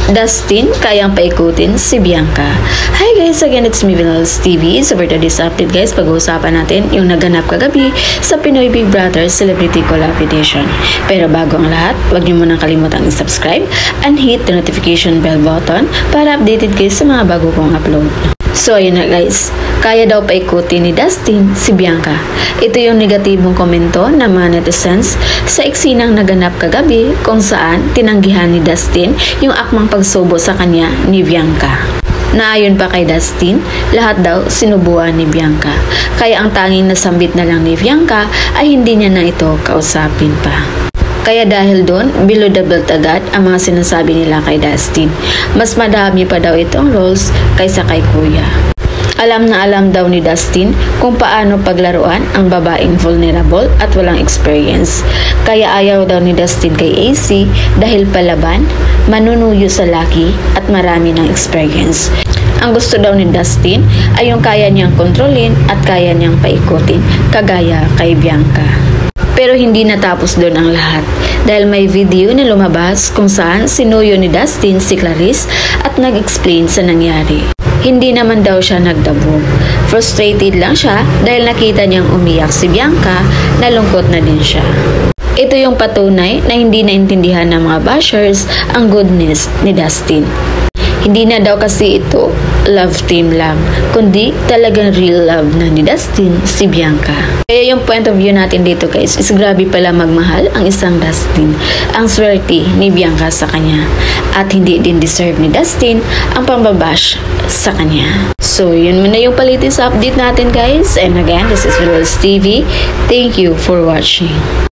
Dustin, kayang paikutin si Bianca. Hi guys, again it's me Vinals TV. So for today's update guys, pag-uusapan natin yung naganap kagabi sa Pinoy Big Brother Celebrity Collab Edition. Pero bago ang lahat, huwag niyo munang kalimutang i-subscribe and hit the notification bell button para updated kayo sa mga bago kong upload. So ayun na guys, kaya daw paikutin ni Dustin si Bianca. Ito yung negatibong komento ng mga netizens sa eksinang naganap kagabi kung saan tinanggihan ni Dustin yung akmang pagsubo sa kanya ni Bianca. Naayon pa kay Dustin, lahat daw sinubuan ni Bianca. Kaya ang tanging nasambit na lang ni Bianca ay hindi niya na ito kausapin pa. Kaya dahil doon, below the belt agad ang mga sinasabi nila kay Dustin. Mas madami pa daw itong roles kaysa kay Kuya. Alam na alam daw ni Dustin kung paano paglaruan ang babaeng vulnerable at walang experience. Kaya ayaw daw ni Dustin kay AC dahil palaban, manunuyo sa laki at marami ng experience. Ang gusto daw ni Dustin ay yung kaya niyang kontrolin at kaya niyang paikutin, kagaya kay Bianca. Pero hindi natapos doon ang lahat dahil may video na lumabas kung saan sinuyo ni Dustin si Clarice at nag-explain sa nangyari. Hindi naman daw siya nagdabog. Frustrated lang siya dahil nakita niyang umiyak si Bianca, nalungkot na din siya. Ito yung patunay na hindi naintindihan ng mga bashers ang goodness ni Dustin. Hindi na daw kasi ito love team lang, kundi talagang real love na ni Dustin si Bianca. Kaya yung point of view natin dito guys is grabe pala magmahal ang isang Dustin. Ang swerte ni Bianca sa kanya at hindi din deserve ni Dustin ang pambabash sa kanya. So yun muna yung palitin sa update natin guys, and again this is Vinals TV. Thank you for watching.